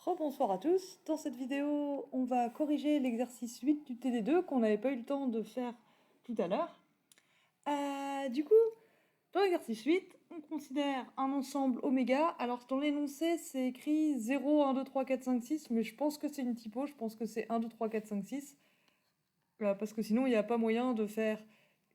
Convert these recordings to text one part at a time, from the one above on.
Rebonsoir à tous. Dans cette vidéo, on va corriger l'exercice 8 du TD2 qu'on n'avait pas eu le temps de faire tout à l'heure. Du coup, dans l'exercice 8, on considère un ensemble oméga. Alors dans l'énoncé, c'est écrit 0, 1, 2, 3, 4, 5, 6, mais je pense que c'est une typo, je pense que c'est 1, 2, 3, 4, 5, 6. Parce que sinon, il n'y a pas moyen de faire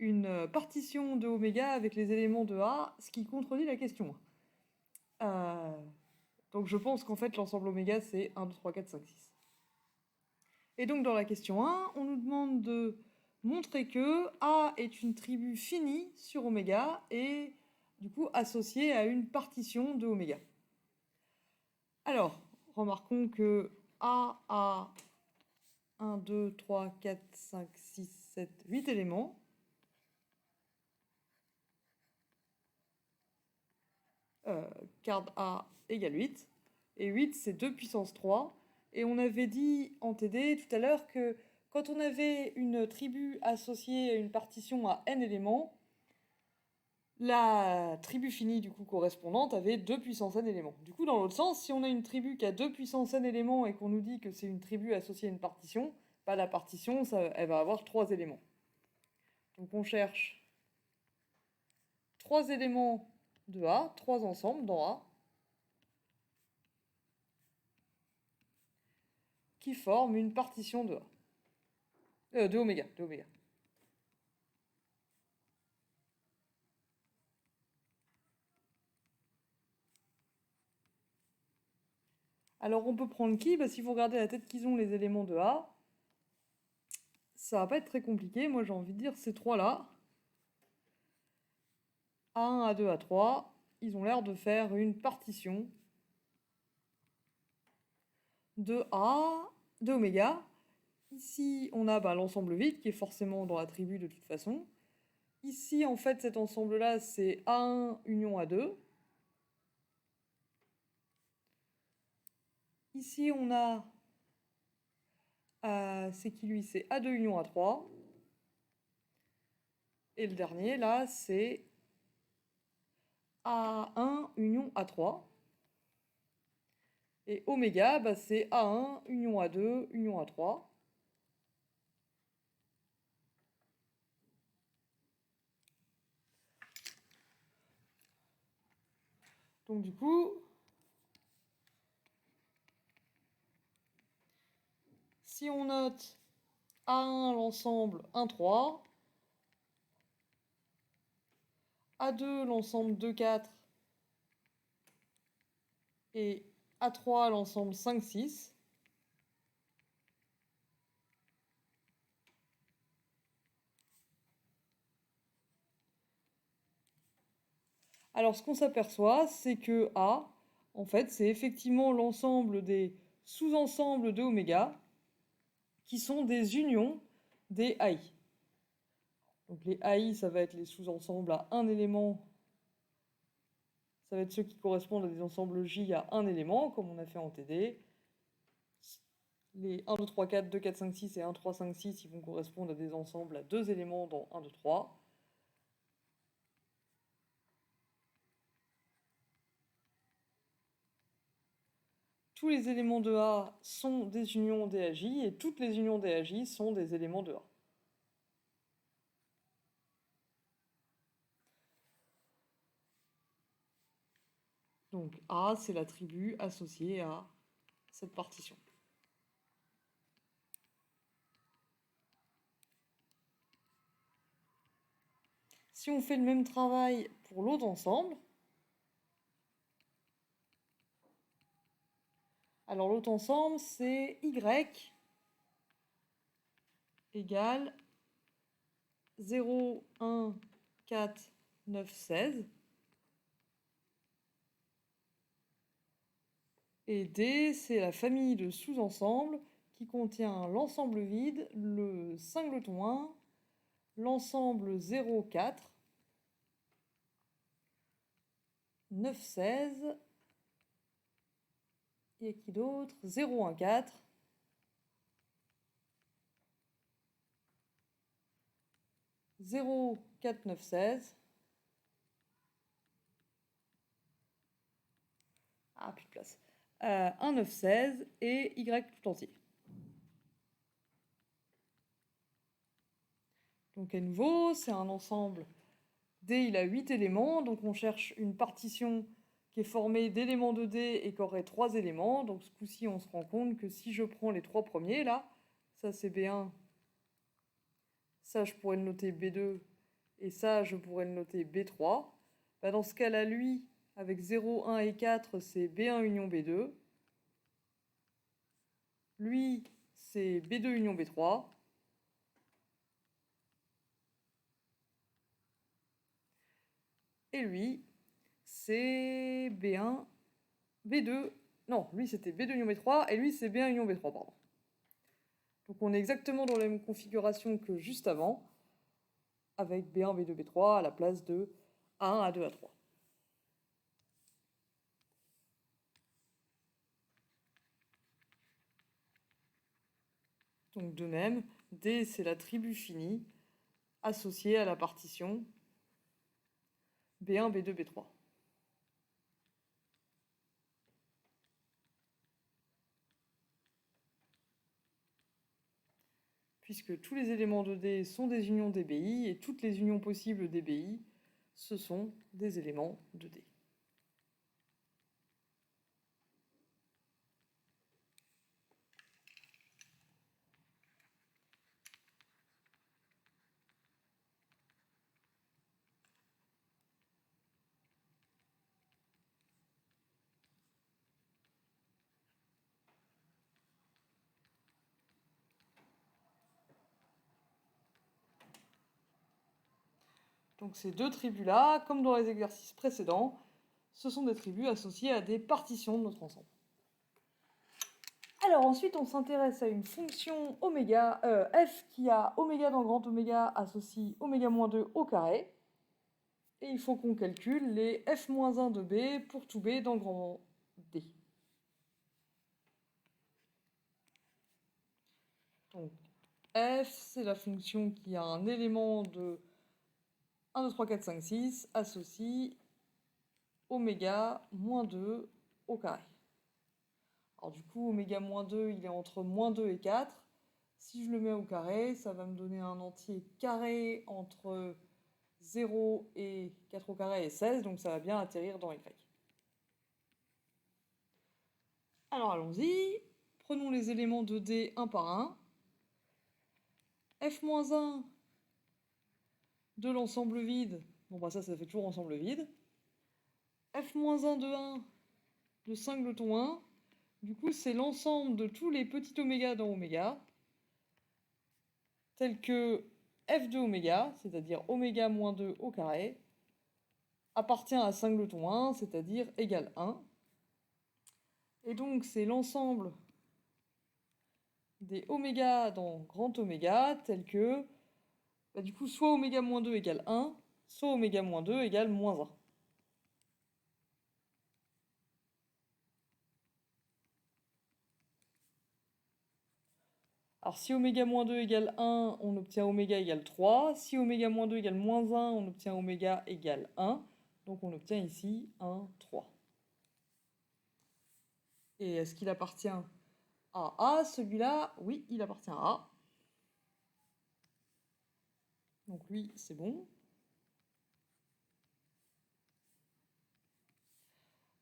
une partition de oméga avec les éléments de A, ce qui contredit la question. Donc je pense qu'en fait l'ensemble oméga c'est 1, 2, 3, 4, 5, 6. Et donc dans la question 1, on nous demande de montrer que A est une tribu finie sur oméga et du coup associée à une partition de oméga. Alors, remarquons que A a 1, 2, 3, 4, 5, 6, 7, 8 éléments. Card A égale 8. Et 8, c'est 2 puissance 3. Et on avait dit en TD tout à l'heure que quand on avait une tribu associée à une partition à n éléments, la tribu finie du coup correspondante avait 2 puissance n éléments. Du coup, dans l'autre sens, si on a une tribu qui a 2 puissance n éléments et qu'on nous dit que c'est une tribu associée à une partition, bah, la partition, elle va avoir 3 éléments. Donc on cherche 3 éléments de A, 3 ensembles dans A, qui forment une partition de A. De oméga. Alors on peut prendre qui? Bah, si vous regardez la tête qu'ils ont les éléments de A, ça va pas être très compliqué. Moi j'ai envie de dire ces trois-là, A1, A2, A3, ils ont l'air de faire une partition de A, de oméga. Ici on a l'ensemble vide qui est forcément dans la tribu de toute façon. Ici en fait cet ensemble-là c'est A1 union A2. Ici on a c'est qui lui? C'est A2 union A3. Et le dernier là c'est A1 union A3. Et oméga, c'est A1 union A2 union A3. Donc du coup, si on note A1 l'ensemble 1, 3, A2 l'ensemble 2, 4 et A3 l'ensemble 5, 6, alors ce qu'on s'aperçoit, c'est que A, en fait, c'est effectivement l'ensemble des sous-ensembles de oméga qui sont des unions des AI. Donc les AI, ça va être les sous-ensembles à un élément. Ça va être ceux qui correspondent à des ensembles J à un élément, comme on a fait en TD. Les 1, 2, 3, 4, 2, 4, 5, 6 et 1, 3, 5, 6, ils vont correspondre à des ensembles à deux éléments dans 1, 2, 3. Tous les éléments de A sont des unions d'AJ et toutes les unions d'AJ sont des éléments de A. Donc A, c'est l'attribut associé à cette partition. Si on fait le même travail pour l'autre ensemble, alors l'autre ensemble, c'est Y égale 0, 1, 4, 9, 16. Et D, c'est la famille de sous-ensembles qui contient l'ensemble vide, le singleton 1, l'ensemble 0, 4, 9, 16, et qui d'autre? 0, 1, 4, 0, 4, 9, 16. Ah, plus de place. 1, 9, 16 et y tout entier. Donc à nouveau, c'est un ensemble. D, il a 8 éléments, donc on cherche une partition qui est formée d'éléments de D et qui aurait 3 éléments. Donc ce coup-ci, on se rend compte que si je prends les 3 premiers, là, ça c'est B1, ça je pourrais le noter B2, et ça je pourrais le noter B3. Bah, dans ce cas-là, lui, avec 0, 1 et 4, c'est B1 union B2. Lui, c'est B2 union B3. Et lui, c'est B1, B2. Non, lui c'était B2 union B3 et lui c'est B1 union B3, pardon. Donc on est exactement dans la même configuration que juste avant, avec B1, B2, B3 à la place de A1, A2, A3. Donc de même, D c'est la tribu finie associée à la partition B1, B2, B3. Puisque tous les éléments de D sont des unions DBI et toutes les unions possibles DBI, ce sont des éléments de D. Donc ces deux tribus-là, comme dans les exercices précédents, ce sont des tribus associées à des partitions de notre ensemble. Alors ensuite, on s'intéresse à une fonction oméga, f qui a oméga dans grand oméga associe oméga-2 au carré. Et il faut qu'on calcule les f-1 de b pour tout b dans grand D. Donc f, c'est la fonction qui a un élément de 1, 2, 3, 4, 5, 6, associe oméga-2 au carré. Alors du coup, oméga-2, il est entre -2 et 4. Si je le mets au carré, ça va me donner un entier carré entre 0 et 4 au carré et 16, donc ça va bien atterrir dans Y. Alors allons-y, prenons les éléments de D un par un. F-1 de l'ensemble vide, bon bah ça fait toujours ensemble vide. F-1 de 1 de singleton 1, du coup c'est l'ensemble de tous les petits oméga dans oméga, tels que f de oméga, c'est-à-dire oméga-2 au carré, appartient à singleton 1, c'est-à-dire égale 1. Et donc c'est l'ensemble des oméga dans grand oméga, tels que, bah, du coup, soit oméga-2 égale 1, soit oméga-2 égale -1. Alors si oméga-2 égale 1, on obtient oméga égale 3. Si oméga-2 égale -1, on obtient oméga égale 1. Donc on obtient ici 1, 3. Et est-ce qu'il appartient à A, celui-là? Oui, il appartient à A. Donc lui, c'est bon.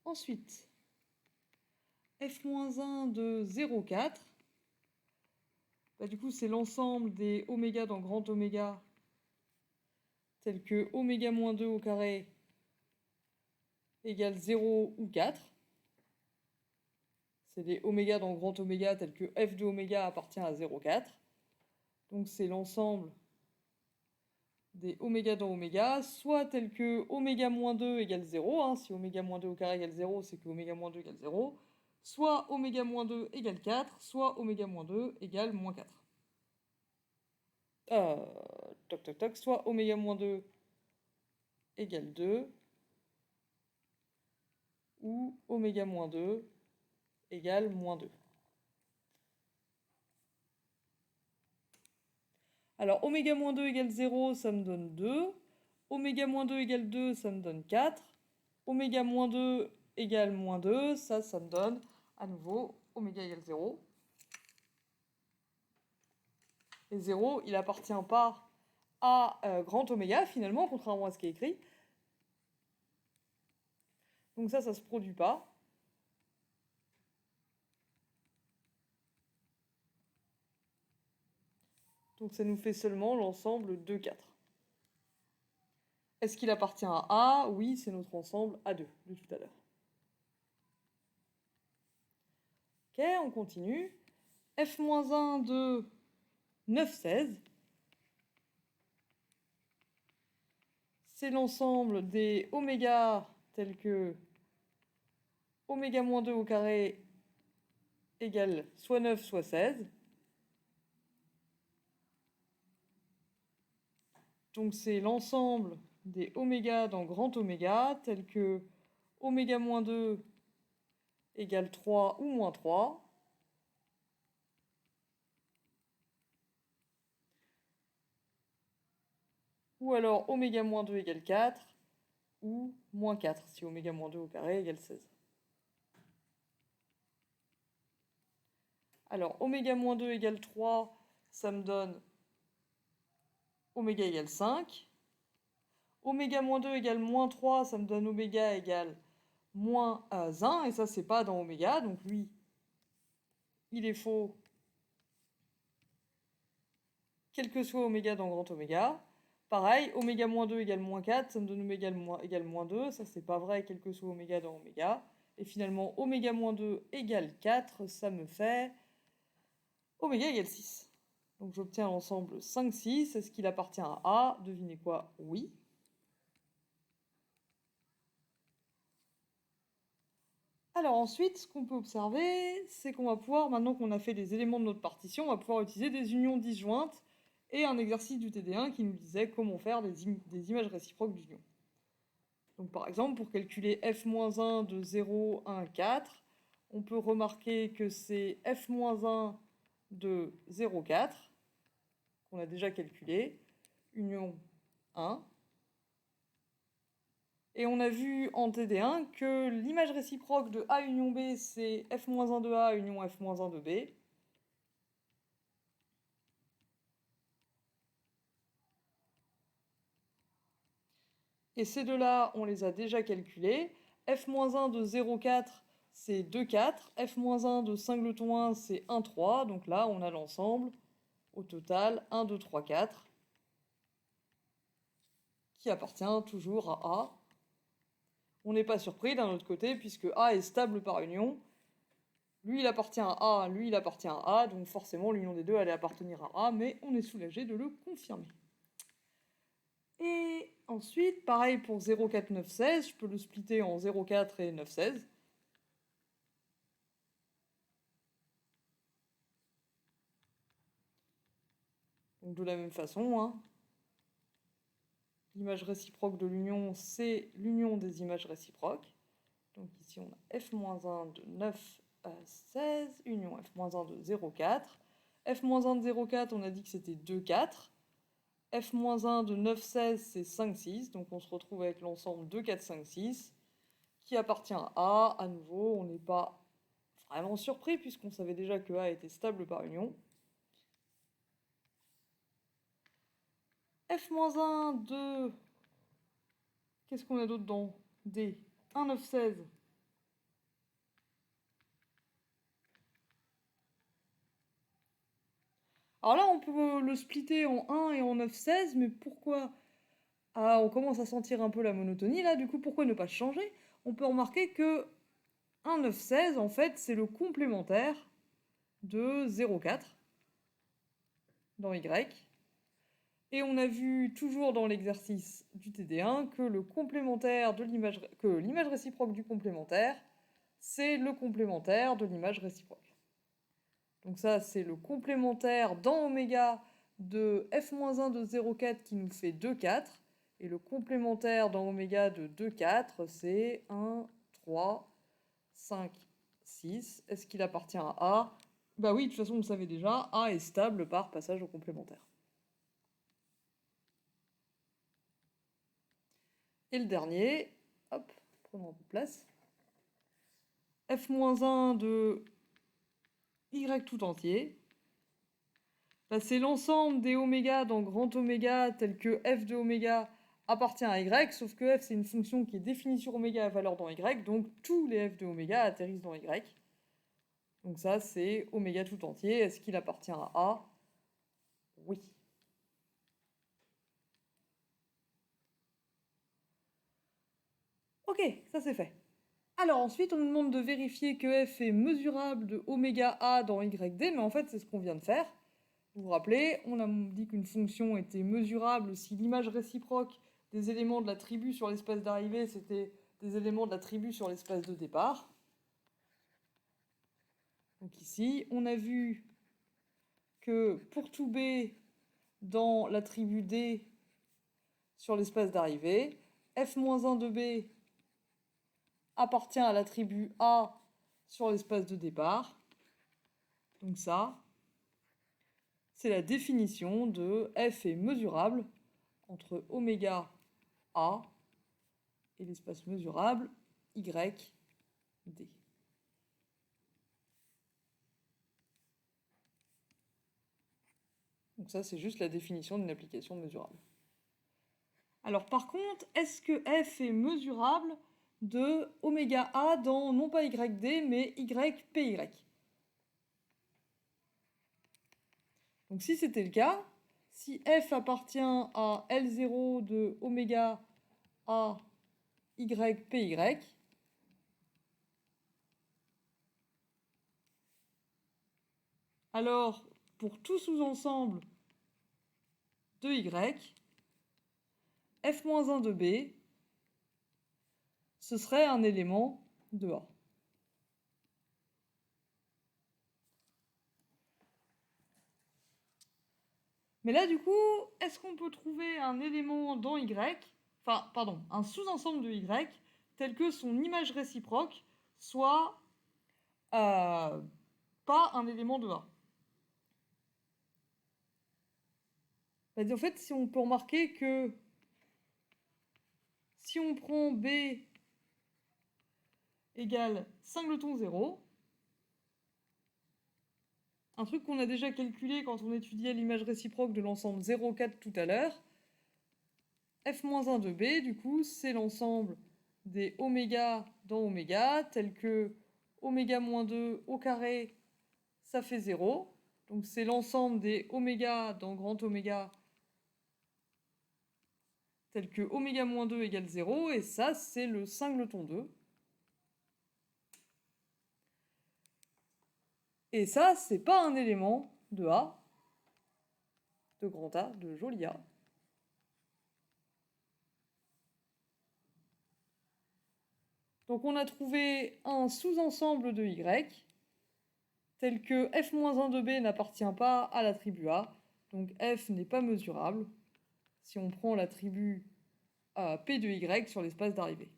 Ensuite, f-1 de 0, 4. Bah, du coup, c'est l'ensemble des oméga dans grand oméga, tels que oméga-2 au carré égale 0 ou 4. C'est des oméga dans grand oméga, tels que f de oméga appartient à 0, 4. Donc c'est l'ensemble des oméga dans oméga, soit tel que oméga-2 égale 0, hein, si oméga-2 au carré égale 0, c'est que oméga-2 égale 0, soit oméga-2 égale 4, soit oméga-2 égale -4. Toc toc toc, soit oméga-2 égale 2, ou oméga-2 égale -2. Alors oméga-2 égale 0, ça me donne 2. Oméga-2 égale 2, ça me donne 4. Oméga-2 égale -2, ça me donne À nouveau, oméga égale 0. Et 0, il appartient pas à grand oméga, finalement, contrairement à ce qui est écrit. Donc ça se produit pas. Donc ça nous fait seulement l'ensemble 2, 4. Est-ce qu'il appartient à A? Oui, c'est notre ensemble A2 de tout à l'heure. Ok, on continue. F-1 de 9, 16. C'est l'ensemble des oméga tels que oméga-2 au carré égale soit 9, soit 16. Donc c'est l'ensemble des oméga dans grand oméga, tels que oméga-2 égale 3 ou moins 3. Ou alors oméga-2 égale 4, ou moins 4, si oméga-2 au carré égale 16. Alors oméga-2 égale 3, ça me donne oméga égale 5. Oméga-2 égale moins 3, ça me donne oméga égale moins 1, et ça c'est pas dans oméga, donc lui, il est faux, quel que soit oméga dans grand oméga. Pareil, oméga-2 égale moins 4, ça me donne oméga égale moins 2, ça c'est pas vrai, quel que soit oméga dans oméga. Et finalement, oméga-2 égale 4, ça me fait oméga égale 6. Donc j'obtiens l'ensemble 5, 6. Est-ce qu'il appartient à A? Devinez quoi? Oui. Alors ensuite, ce qu'on peut observer, c'est qu'on va pouvoir, maintenant qu'on a fait les éléments de notre partition, on va pouvoir utiliser des unions disjointes et un exercice du TD1 qui nous disait comment faire des images réciproques d'union. Donc par exemple, pour calculer f-1 de 0, 1, 4, on peut remarquer que c'est f-1 de 0, 4, qu'on a déjà calculé, union 1. Et on a vu en TD1 que l'image réciproque de A union B, c'est f-1 de A union f-1 de B. Et ces deux-là, on les a déjà calculés. f-1 de 0,4, c'est 2,4. f-1 de singleton 1, c'est 1,3. Donc là, on a l'ensemble, au total, 1, 2, 3, 4, qui appartient toujours à A. On n'est pas surpris d'un autre côté, puisque A est stable par union. Lui, il appartient à A, lui, il appartient à A, donc forcément, l'union des deux allait appartenir à A, mais on est soulagé de le confirmer. Et ensuite, pareil pour 0, 4, 9, 16, je peux le splitter en 0, 4 et 9, 16. Donc de la même façon, hein, l'image réciproque de l'union, c'est l'union des images réciproques. Donc ici, on a f-1 de 9, 16, union f-1 de 0, 4. f-1 de 0, 4, on a dit que c'était 2, 4. f-1 de 9, 16, c'est 5, 6. Donc on se retrouve avec l'ensemble 2, 4, 5, 6, qui appartient à A. À nouveau, on n'est pas vraiment surpris, puisqu'on savait déjà que A était stable par union. f-1 de... Qu'est-ce qu'on a d'autre dans D? 1, 9, 16. Alors là, on peut le splitter en 1 et en 9, 16, mais pourquoi? Ah, on commence à sentir un peu la monotonie là, du coup, pourquoi ne pas changer? On peut remarquer que 1, 9, 16, en fait, c'est le complémentaire de 0, 4 dans Y. Et on a vu toujours dans l'exercice du TD1 que le complémentaire de l'image, que l'image réciproque du complémentaire, c'est le complémentaire de l'image réciproque. Donc ça, c'est le complémentaire dans oméga de f-1 de 0,4 qui nous fait 2,4. Et le complémentaire dans oméga de 2,4, c'est 1, 3, 5, 6. Est-ce qu'il appartient à A? Bah oui, de toute façon, on le savait déjà, A est stable par passage au complémentaire. Et le dernier, hop, prenons un peu de place. f-1 de y tout entier. Bah, c'est l'ensemble des oméga dans grand oméga tel que f de oméga appartient à y, sauf que f c'est une fonction qui est définie sur oméga à valeur dans y, donc tous les f de oméga atterrissent dans y. Donc ça c'est oméga tout entier. Est-ce qu'il appartient à A? Oui. Ok, ça c'est fait. Alors ensuite, on nous demande de vérifier que f est mesurable de oméga a dans yd, mais en fait, c'est ce qu'on vient de faire. Vous vous rappelez, on a dit qu'une fonction était mesurable si l'image réciproque des éléments de l'attribut sur l'espace d'arrivée, c'était des éléments de l'attribut sur l'espace de départ. Donc ici, on a vu que pour tout b dans l'attribut d sur l'espace d'arrivée, f-1 de b appartient à l'attribut A sur l'espace de départ. Donc ça, c'est la définition de f est mesurable entre oméga A et l'espace mesurable y, d. Donc ça, c'est juste la définition d'une application mesurable. Alors par contre, est-ce que f est mesurable de oméga A dans non pas yd, mais ypy? Donc si c'était le cas, si f appartient à L0 de oméga A ypy, alors pour tout sous-ensemble de y, f-1 de b, ce serait un élément de A. Mais là, du coup, est-ce qu'on peut trouver un élément dans y, enfin, pardon, un sous-ensemble de y, tel que son image réciproque soit pas un élément de A? Bah, en fait, si on peut remarquer que si on prend b égale singleton 0, un truc qu'on a déjà calculé quand on étudiait l'image réciproque de l'ensemble 0,4 tout à l'heure, f-1 de b, du coup, c'est l'ensemble des oméga dans oméga, tel que oméga-2 au carré, ça fait 0. Donc c'est l'ensemble des oméga dans grand oméga, tel que oméga-2 égale 0, et ça, c'est le singleton 2. Et ça, c'est pas un élément de A, de grand A, de joli A. Donc on a trouvé un sous-ensemble de Y, tel que f-1 de b n'appartient pas à l'attribut A, donc f n'est pas mesurable si on prend l'attribut p de y sur l'espace d'arrivée.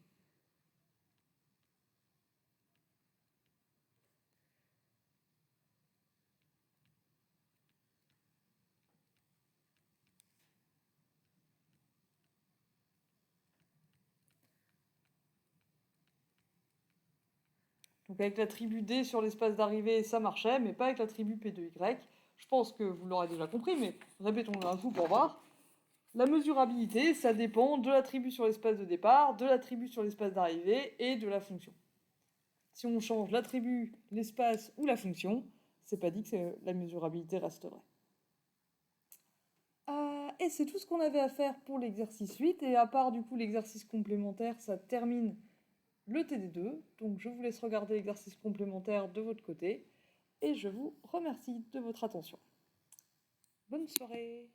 Donc avec l'attribut d sur l'espace d'arrivée, ça marchait, mais pas avec l'attribut p de y. Je pense que vous l'aurez déjà compris, mais répétons-le un coup pour voir. La mesurabilité, ça dépend de l'attribut sur l'espace de départ, de l'attribut sur l'espace d'arrivée et de la fonction. Si on change l'attribut, l'espace ou la fonction, c'est pas dit que la mesurabilité resterait. Et c'est tout ce qu'on avait à faire pour l'exercice 8, et à part du coup l'exercice complémentaire, ça termine le TD2. Donc je vous laisse regarder l'exercice complémentaire de votre côté, et je vous remercie de votre attention. Bonne soirée!